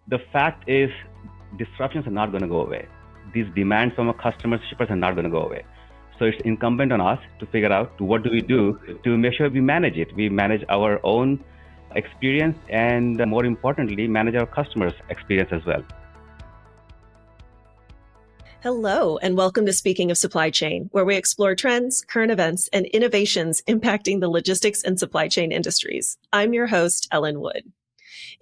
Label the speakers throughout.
Speaker 1: The fact is, disruptions are not going to go away. These demands from our customers, shippers are not going to go away. So it's incumbent on us to figure out what do we do to make sure we manage it. We manage our own experience and more importantly, manage our customers' experience as well.
Speaker 2: Hello, and welcome to Speaking of Supply Chain, where we explore trends, current events, and innovations impacting the logistics and supply chain industries. I'm your host, Ellen Wood.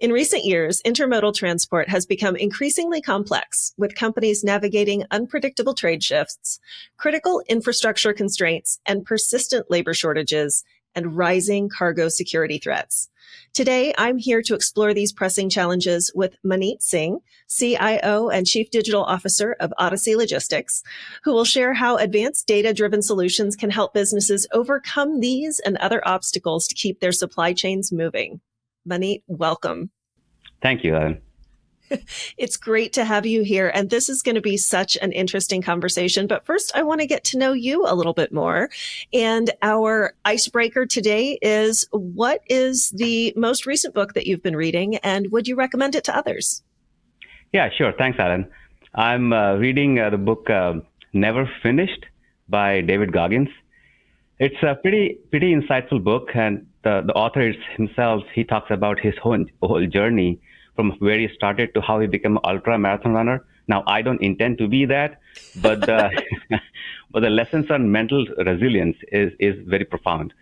Speaker 2: In recent years, intermodal transport has become increasingly complex, with companies navigating unpredictable trade shifts, critical infrastructure constraints, and persistent labor shortages, and rising cargo security threats. Today, I'm here to explore these pressing challenges with Maneet Singh, CIO and Chief Digital Officer of Odyssey Logistics, who will share how advanced data-driven solutions can help businesses overcome these and other obstacles to keep their supply chains moving. Maneet, welcome.
Speaker 1: Thank you, Ellen.
Speaker 2: It's great to have you here. And this is going to be such an interesting conversation. But first, I want to get to know you a little bit more. And our icebreaker today is, what is the most recent book that you've been reading? And would you recommend it to others?
Speaker 1: Yeah, sure. Thanks, Alan. I'm reading the book Never Finished by David Goggins. It's a pretty insightful book, and the author himself, he talks about his whole journey from where he started to how he became an ultra marathon runner. Now, I don't intend to be that, but but the lessons on mental resilience is very profound.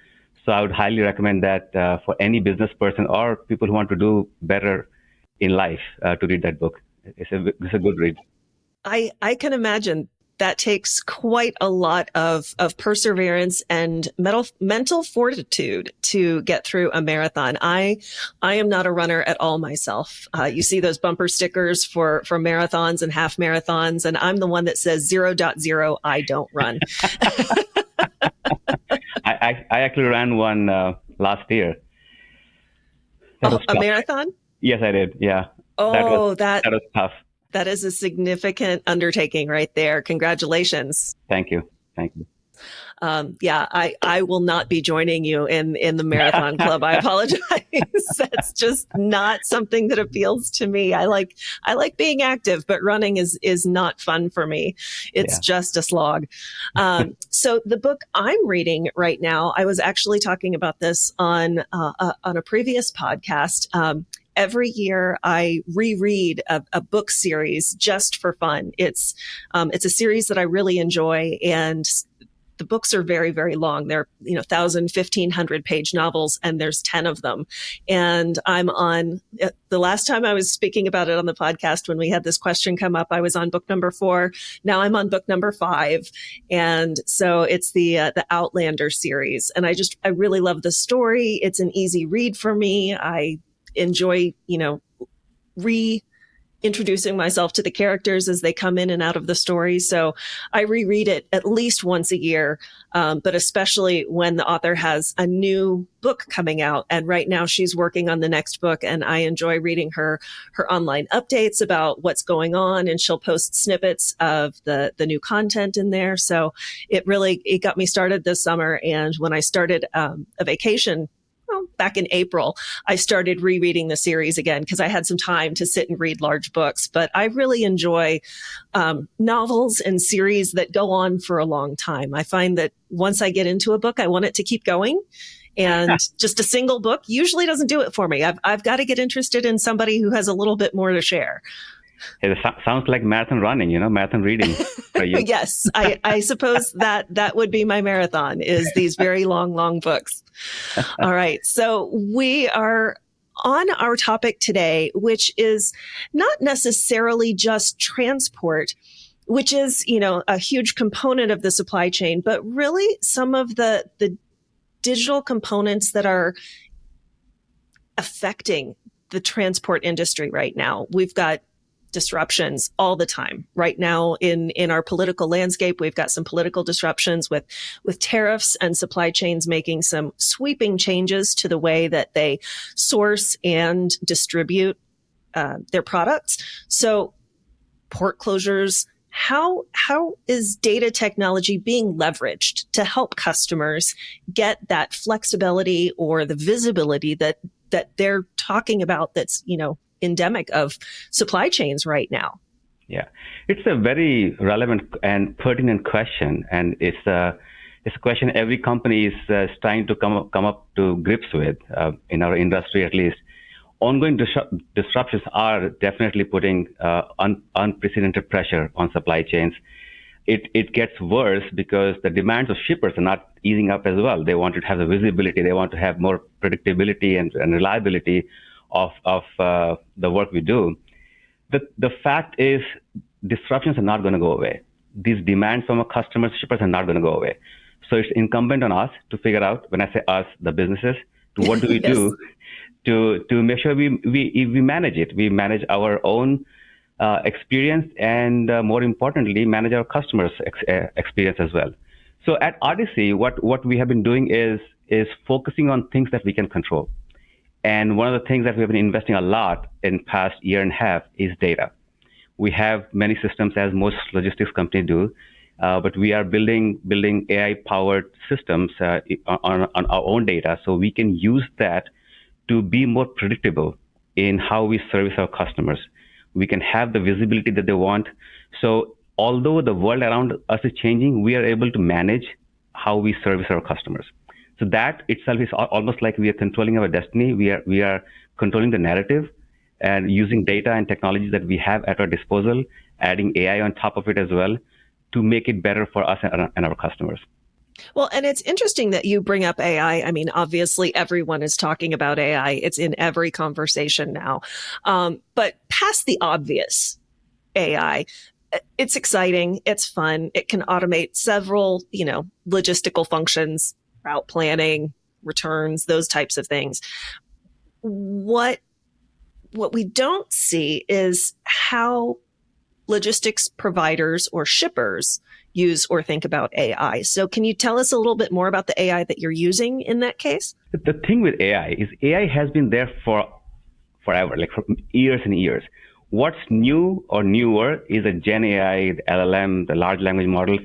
Speaker 1: So I would highly recommend that for any business person or people who want to do better in life to read that book. It's a good read.
Speaker 2: I can imagine that takes quite a lot of perseverance and mental fortitude to get through a marathon. I am not a runner at all myself. You see those bumper stickers for marathons and half marathons, and I'm the one that says 0.0, I don't run.
Speaker 1: I actually ran one last year.
Speaker 2: A marathon?
Speaker 1: Yes, I did. Yeah.
Speaker 2: Oh,
Speaker 1: that was tough.
Speaker 2: That is a significant undertaking right there. Congratulations.
Speaker 1: Thank you.
Speaker 2: I will not be joining you in the marathon club. I apologize. That's just not something that appeals to me. I like being active, but running is not fun for me. It's just a slog. So the book I'm reading right now, I was actually talking about this on a previous podcast. Every year I reread a book series just for fun. It's a series that I really enjoy, and the books are very, very long. They're 1,000, 1,500 page novels, and there's 10 of them. And I'm on the last time I was speaking about it on the podcast, when we had this question come up, I was on book number 4. Now I'm on book number 5. And so it's the Outlander series. And I really love the story. It's an easy read for me. I enjoy, reintroducing myself to the characters as they come in and out of the story. So I reread it at least once a year, but especially when the author has a new book coming out. And right now she's working on the next book, and I enjoy reading her online updates about what's going on, and she'll post snippets of the new content in there. So it got me started this summer. And when I started a vacation, back in April, I started rereading the series again because I had some time to sit and read large books. But I really enjoy novels and series that go on for a long time. I find that once I get into a book, I want it to keep going. And just a single book usually doesn't do it for me. I've got to get interested in somebody who has a little bit more to share.
Speaker 1: It sounds like marathon running, marathon reading for you.
Speaker 2: Yes, I suppose that would be my marathon, is these very long books. All right. So we are on our topic today, which is not necessarily just transport, which is, a huge component of the supply chain, but really some of the digital components that are affecting the transport industry right now. We've got disruptions all the time. Right now in our political landscape, we've got some political disruptions with tariffs and supply chains making some sweeping changes to the way that they source and distribute their products. So port closures, how is data technology being leveraged to help customers get that flexibility or the visibility that they're talking about that's, endemic of supply chains right now?
Speaker 1: Yeah, it's a very relevant and pertinent question, and it's a question every company is trying to come up to grips with in our industry, at least. Ongoing disruptions are definitely putting unprecedented pressure on supply chains. It gets worse because the demands of shippers are not easing up as well. They want to have the visibility, they want to have more predictability and reliability of the work we do. The fact is, disruptions are not going to go away. These demands from our customers, shippers are not going to go away. So it's incumbent on us to figure out, when I say us, the businesses, to what do we
Speaker 2: Yes.
Speaker 1: do to make sure we manage it. We manage our own experience, and more importantly, manage our customers' experience as well. So at Odyssey, what we have been doing is focusing on things that we can control. And one of the things that we have been investing a lot in past year and a half is data. We have many systems, as most logistics companies do, but we are building AI-powered systems on our own data, so we can use that to be more predictable in how we service our customers. We can have the visibility that they want. So although the world around us is changing, we are able to manage how we service our customers. So that itself is almost like we are controlling our destiny. We are controlling the narrative, and using data and technologies that we have at our disposal, adding AI on top of it as well, to make it better for us and our customers.
Speaker 2: Well, and it's interesting that you bring up AI. I mean, obviously, everyone is talking about AI. It's in every conversation now. But past the obvious AI, it's exciting. It's fun. It can automate several, logistical functions, route planning, returns, those types of things. What we don't see is how logistics providers or shippers use or think about AI. So can you tell us a little bit more about the AI that you're using in that case?
Speaker 1: The thing with AI is AI has been there for forever, like for years and years. What's new or newer is the Gen AI, the LLM, the large language models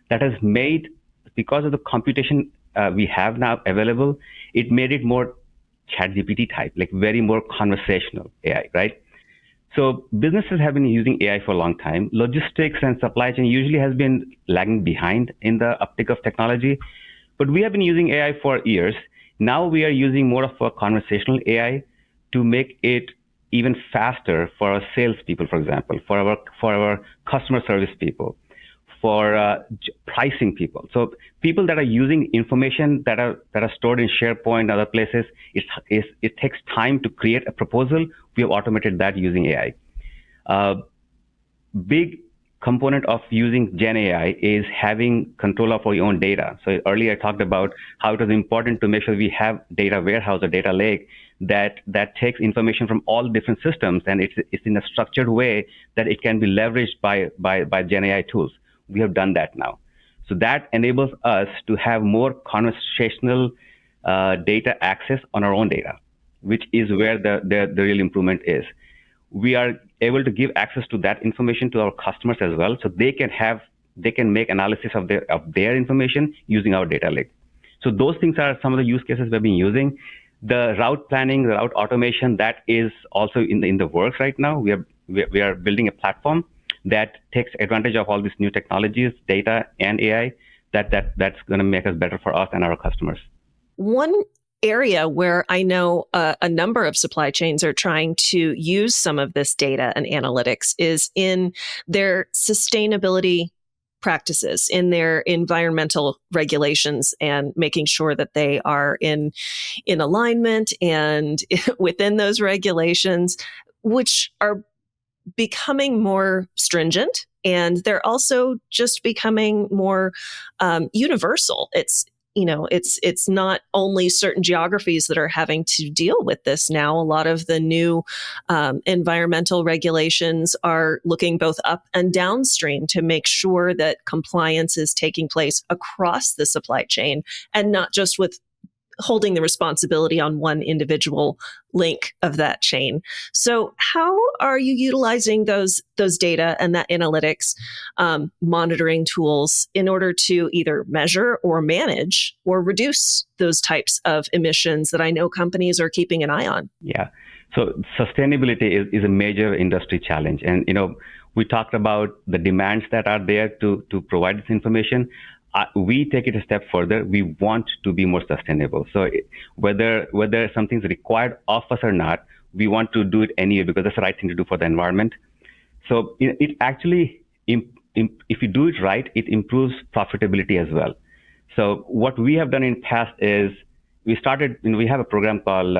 Speaker 1: that has made, because of the computation we have now available, it made it more ChatGPT type, like very more conversational AI, right? So businesses have been using AI for a long time. Logistics and supply chain usually has been lagging behind in the uptick of technology, but we have been using AI for years. Now we are using more of a conversational AI to make it even faster for our salespeople, for example, for our customer service people, for pricing people. So people that are using information that are stored in SharePoint and other places, it takes time to create a proposal. We have automated that using AI. Big component of using Gen AI is having control of our own data. So earlier I talked about how it is important to make sure we have data warehouse or data lake that takes information from all different systems, and it's in a structured way that it can be leveraged by Gen AI tools. We have done that now. So that enables us to have more conversational data access on our own data, which is where the real improvement is. We are able to give access to that information to our customers as well, so they can make analysis of their information using our data lake. So those things are some of the use cases we've been using. The route planning, the route automation, that is also in the works right now. We are building a platform that takes advantage of all these new technologies, data and AI, that's going to make us better for us and our customers.
Speaker 2: One area where I know a number of supply chains are trying to use some of this data and analytics is in their sustainability practices, in their environmental regulations, and making sure that they are in alignment and within those regulations, which are becoming more stringent, and they're also just becoming more universal. It's not only certain geographies that are having to deal with this now. A lot of the new environmental regulations are looking both up and downstream to make sure that compliance is taking place across the supply chain, and not just with holding the responsibility on one individual link of that chain. So how are you utilizing those data and that analytics monitoring tools in order to either measure or manage or reduce those types of emissions that I know companies are keeping an eye on?
Speaker 1: Yeah. So sustainability is a major industry challenge. And, we talked about the demands that are there to provide this information. We take it a step further. We want to be more sustainable. So whether something's required of us or not, we want to do it anyway because that's the right thing to do for the environment. So it actually, if you do it right, it improves profitability as well. So what we have done in past is we started, we have a program called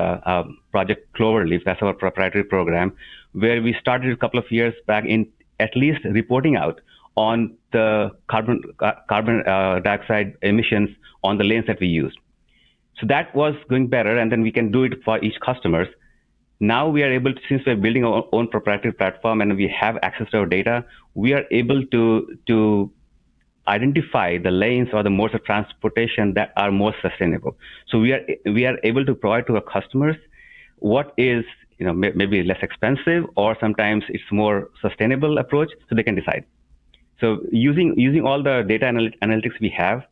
Speaker 1: Project Cloverleaf. That's our proprietary program, where we started a couple of years back in at least reporting out on the carbon dioxide emissions on the lanes that we use. So that was going better, and then we can do it for each customers. Now we are able to, since we're building our own proprietary platform and we have access to our data, we are able to identify the lanes or the modes of transportation that are more sustainable. So we are able to provide to our customers what is maybe less expensive, or sometimes it's more sustainable approach, so they can decide. So using all the data analytics we have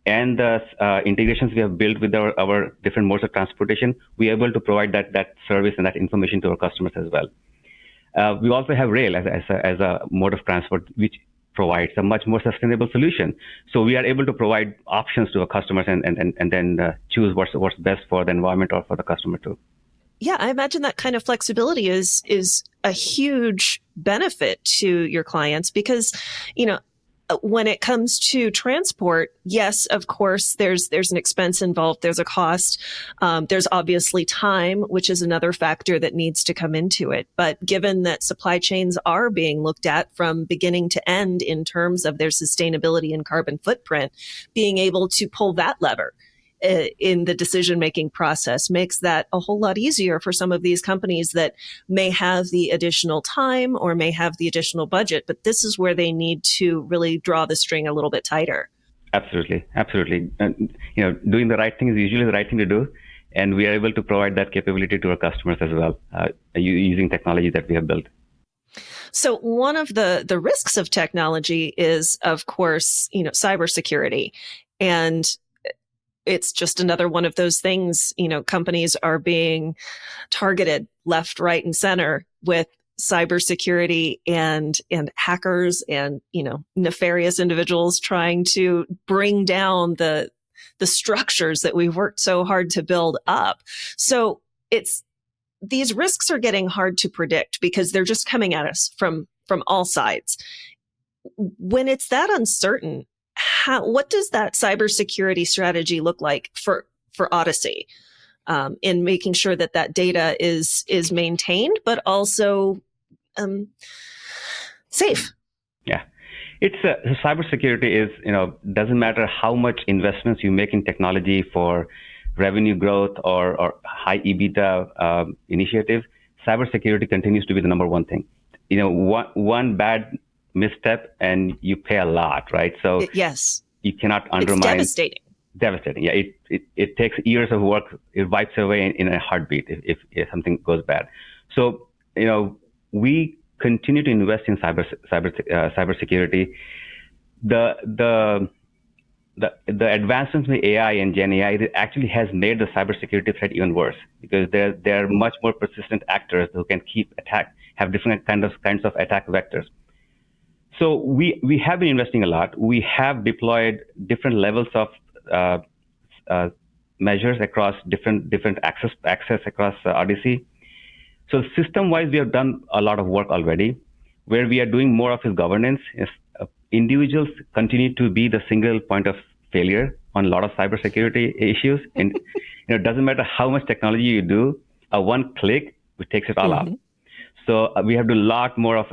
Speaker 1: and the integrations we have built with our different modes of transportation, we are able to provide that service and that information to our customers as well. We also have rail as a mode of transport, which provides a much more sustainable solution. So we are able to provide options to our customers and then choose what's best for the environment or for the customer too.
Speaker 2: Yeah, I imagine that kind of flexibility is a huge benefit to your clients because, when it comes to transport, yes, of course, there's an expense involved. There's a cost. There's obviously time, which is another factor that needs to come into it. But given that supply chains are being looked at from beginning to end in terms of their sustainability and carbon footprint, being able to pull that lever in the decision-making process makes that a whole lot easier for some of these companies that may have the additional time or may have the additional budget, but this is where they need to really draw the string a little bit tighter.
Speaker 1: Absolutely. Doing the right thing is usually the right thing to do, and we are able to provide that capability to our customers as well, using technology that we have built.
Speaker 2: So one of the risks of technology is, of course, cybersecurity. And it's just another one of those things, companies are being targeted left, right, and center with cybersecurity and hackers and, nefarious individuals trying to bring down the structures that we've worked so hard to build up. So these risks are getting hard to predict because they're just coming at us from all sides. When it's that uncertain, what does that cybersecurity strategy look like for Odyssey in making sure that data is maintained, but also safe?
Speaker 1: Yeah, it's cybersecurity is doesn't matter how much investments you make in technology for revenue growth or high EBITDA initiatives. Cybersecurity continues to be the number one thing. One bad misstep and you pay a lot, right? So
Speaker 2: yes,
Speaker 1: you cannot undermine.
Speaker 2: It's devastating.
Speaker 1: Yeah, it takes years of work. It wipes away in a heartbeat if something goes bad. So we continue to invest in cybersecurity. The advancements in AI and Gen AI actually has made the cybersecurity threat even worse because there are much more persistent actors who can have different kinds of attack vectors. So we have been investing a lot. We have deployed different levels of measures across different access across Odyssey. So system-wise, we have done a lot of work already. Where we are doing more of is governance. Individuals continue to be the single point of failure on a lot of cybersecurity issues, and it doesn't matter how much technology you do, one click it takes it all out. So we have to do a lot more of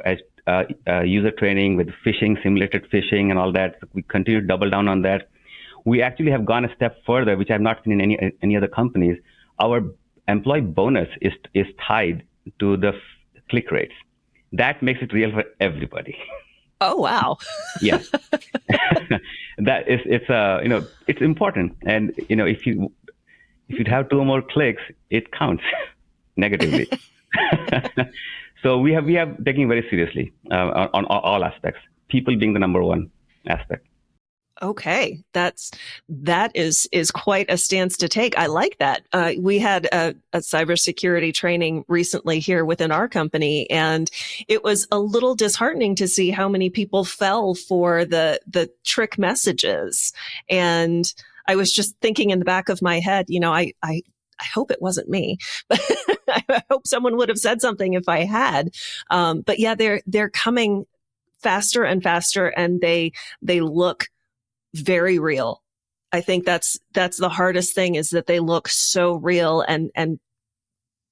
Speaker 1: user training with phishing, simulated phishing, and all that. So we continue to double down on that. We actually have gone a step further, which I've not seen in any other companies. Our employee bonus is tied to the click rates. That makes it real for everybody.
Speaker 2: Oh wow!
Speaker 1: Yes, it's important, and if you have 2 more clicks, it counts negatively. So we have taken very seriously on all aspects. People being the number one aspect.
Speaker 2: Okay, that is quite a stance to take. I like that. We had a cybersecurity training recently here within our company, and it was a little disheartening to see how many people fell for the trick messages. And I was just thinking in the back of my head, I hope it wasn't me, but I hope someone would have said something if I had. But yeah, they're coming faster and faster, and they look very real. I think that's the hardest thing, is that they look so real, and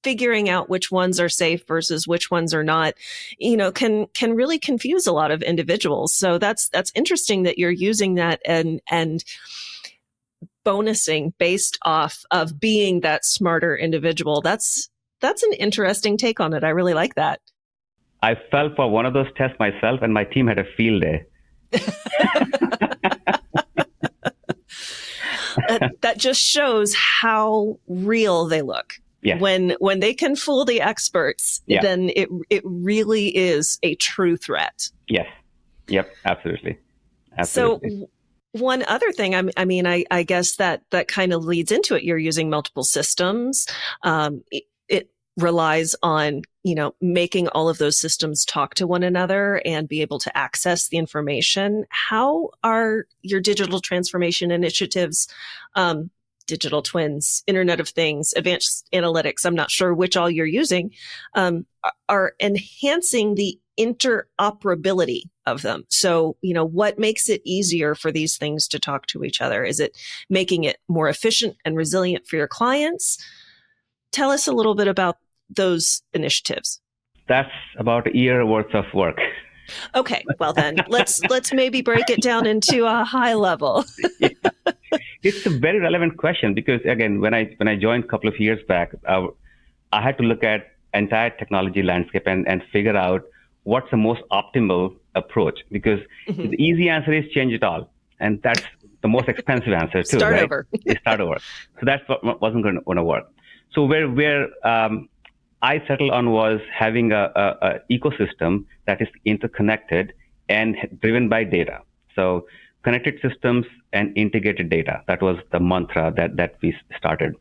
Speaker 2: figuring out which ones are safe versus which ones are not, can really confuse a lot of individuals. So that's interesting that you're using that and bonusing based off of being that smarter individual. That's an interesting take on it. I really like that.
Speaker 1: I fell for one of those tests myself, and my team had a field day.
Speaker 2: That just shows how real they look.
Speaker 1: Yes.
Speaker 2: When they can fool the experts,
Speaker 1: Yeah.
Speaker 2: then it really is a true threat.
Speaker 1: Yes. Yep. Absolutely.
Speaker 2: So
Speaker 1: Absolutely.
Speaker 2: one other thing, I guess that kind of leads into it. You're using multiple systems. It relies on, making all of those systems talk to one another and be able to access the information. How are your digital transformation initiatives, digital twins, Internet of Things, advanced analytics, I'm not sure which all you're using, are enhancing the interoperability of them? So, what makes it easier for these things to talk to each other? Is it making it more efficient and resilient for your clients? Tell us a little bit about those initiatives.
Speaker 1: That's about a year worth of work.
Speaker 2: Okay, well then let's maybe break it down into a high level.
Speaker 1: Yeah. It's a very relevant question because again, when I joined a couple of years back, I had to look at entire technology landscape and figure out what's the most optimal approach, because
Speaker 2: Mhm.
Speaker 1: the easy answer is change it all, and that's the most expensive answer too.
Speaker 2: Start
Speaker 1: right?
Speaker 2: over.
Speaker 1: Start over. So that's what wasn't going to work. So where I settled on was having a ecosystem that is interconnected and driven by data. So connected systems and integrated data. That was the mantra that we started.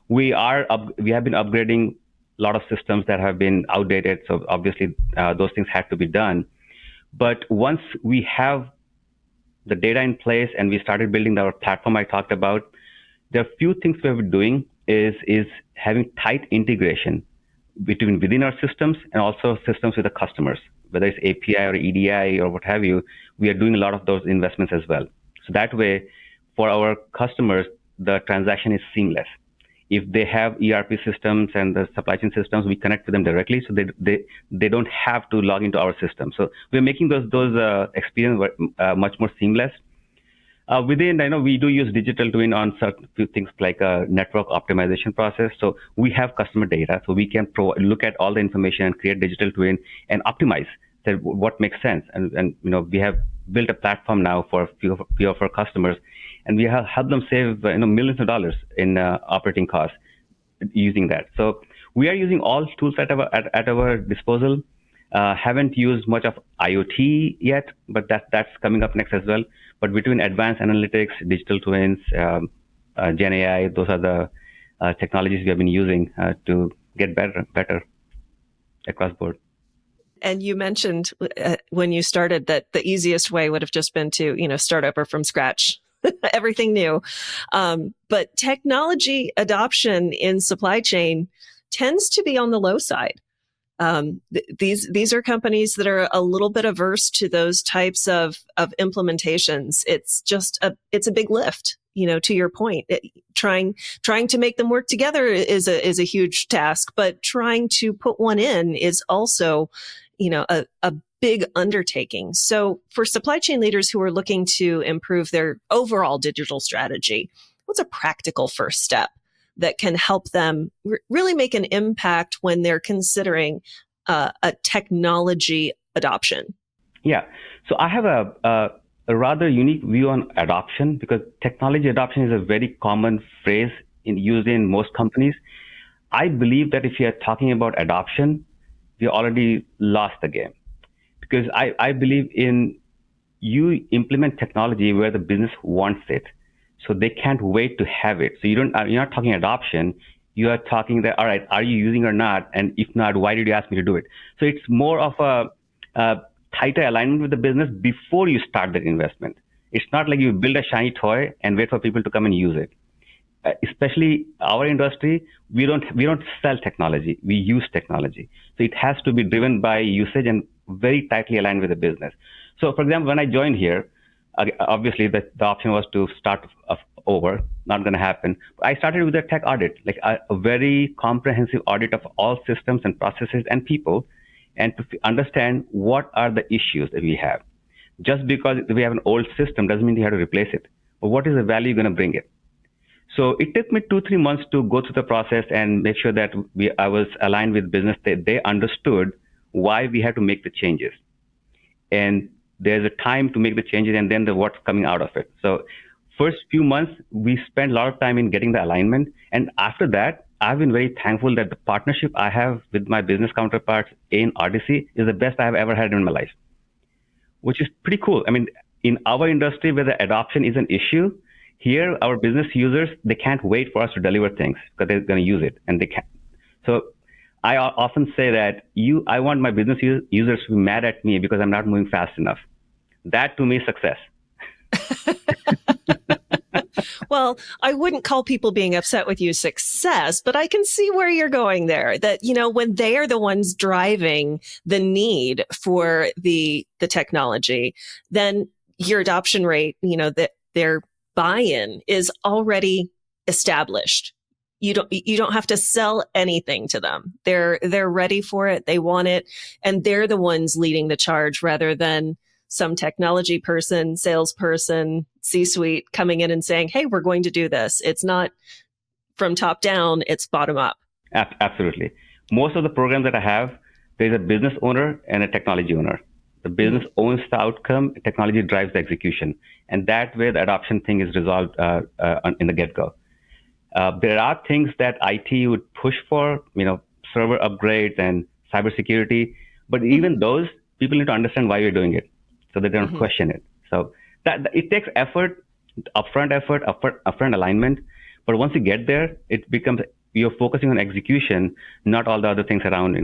Speaker 1: We have been upgrading a lot of systems that have been outdated. So obviously those things had to be done. But once we have the data in place and we started building our platform I talked about, there are a few things we have been doing is having tight integration within our systems and also systems with the customers, whether it's API or EDI or what have you. We are doing a lot of those investments as well. So that way, for our customers, the transaction is seamless. If they have ERP systems and the supply chain systems, we connect with them directly, so they don't have to log into our system. So we're making those experience much more seamless. Within, I know we do use digital twin on certain few things like a network optimization process. So we have customer data, so we can look at all the information and create digital twin and optimize what makes sense. And we have built a platform now for a few of our customers, and we have helped them save millions of dollars in operating costs using that. So we are using all tools at our disposal. Haven't used much of IoT yet, but that's coming up next as well. But between advanced analytics, digital twins, Gen AI, those are the technologies we have been using to get better across board.
Speaker 2: And you mentioned when you started that the easiest way would have just been to, start over from scratch, everything new. But technology adoption in supply chain tends to be on the low side. These are companies that are a little bit averse to those types of implementations. It's a big lift. To your point, trying to make them work together is a huge task, but trying to put one in is also, a big undertaking. So for supply chain leaders who are looking to improve their overall digital strategy, what's a practical first step that can help them really make an impact when they're considering a technology adoption?
Speaker 1: Yeah. So I have a rather unique view on adoption, because technology adoption is a very common phrase used in most companies. I believe that if you are talking about adoption, we already lost the game, because I believe in you implement technology where the business wants it. So they can't wait to have it. So you're not talking adoption. You are talking that, all right, are you using or not? And if not, why did you ask me to do it? So it's more of a tighter alignment with the business before you start that investment. It's not like you build a shiny toy and wait for people to come and use it. Especially our industry, we don't sell technology. We use technology. So it has to be driven by usage and very tightly aligned with the business. So, for example, when I joined here, obviously the option was to start over. Not going to happen. I started with a tech audit, like a very comprehensive audit of all systems and processes and people, and to understand what are the issues that we have. Just because we have an old system doesn't mean you have to replace it. But what is the value you're going to bring it? So it took me 2-3 months to go through the process and make sure that I was aligned with business. They understood why we had to make the changes. And there's a time to make the changes and then what's coming out of it. So first few months, we spent a lot of time in getting the alignment. And after that, I've been very thankful that the partnership I have with my business counterparts in Odyssey is the best I've ever had in my life, which is pretty cool. I mean, in our industry where the adoption is an issue, here, our business users, they can't wait for us to deliver things because they're going to use it and they can't. So I often say that I want my business users to be mad at me because I'm not moving fast enough. That to me is success.
Speaker 2: Well, I wouldn't call people being upset with you success, but I can see where you're going there. That, when they are the ones driving the need for the technology, then your adoption rate, that their buy-in is already established. You don't have to sell anything to them. They're ready for it. They want it. And they're the ones leading the charge rather than some technology person, salesperson, C-suite coming in and saying, hey, we're going to do this. It's not from top down, it's bottom up.
Speaker 1: Absolutely. Most of the programs that I have, there's a business owner and a technology owner. The business owns the outcome, technology drives the execution. And that way the adoption thing is resolved in the get-go. There are things that IT would push for, server upgrades and cybersecurity, but even those, people need to understand why you're doing it so they don't question it. So that it takes effort, upfront alignment. But once you get there, it becomes, you're focusing on execution, not all the other things around,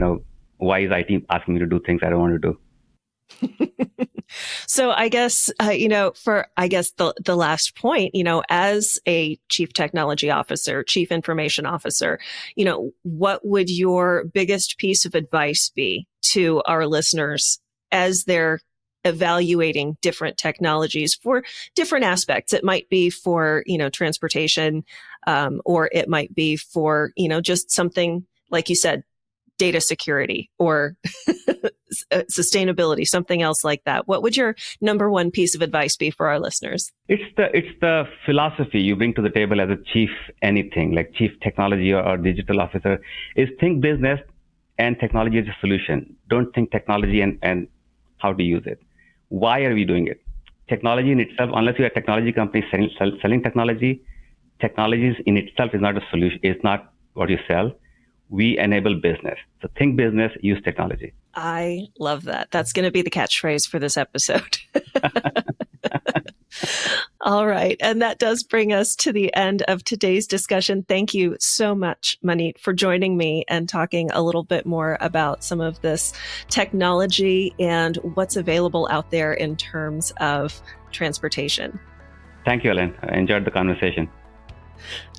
Speaker 1: why is IT asking me to do things I don't want to do?
Speaker 2: So I guess, the last point, as a chief technology officer, chief information officer, what would your biggest piece of advice be to our listeners as they're evaluating different technologies for different aspects? It might be for, transportation, or it might be for, just something, like you said, data security or sustainability, something else like that. What would your number one piece of advice be for our listeners?
Speaker 1: It's the philosophy you bring to the table as a chief anything, like chief technology or digital officer, is think business and technology as a solution. Don't think technology and how to use it. Why are we doing it? Technology in itself, unless you're a technology company selling technology in itself is not a solution. It's not what you sell. We enable business. So think business, use technology.
Speaker 2: I love that. That's going to be the catchphrase for this episode. All right. And that does bring us to the end of today's discussion. Thank you so much, Maneet, for joining me and talking a little bit more about some of this technology and what's available out there in terms of transportation.
Speaker 1: Thank you, Ellen. I enjoyed the conversation.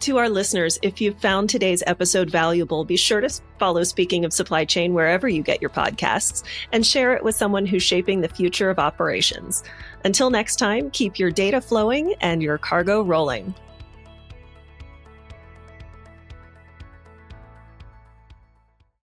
Speaker 2: To our listeners, if you found today's episode valuable, be sure to follow Speaking of Supply Chain wherever you get your podcasts and share it with someone who's shaping the future of operations. Until next time, keep your data flowing and your cargo rolling.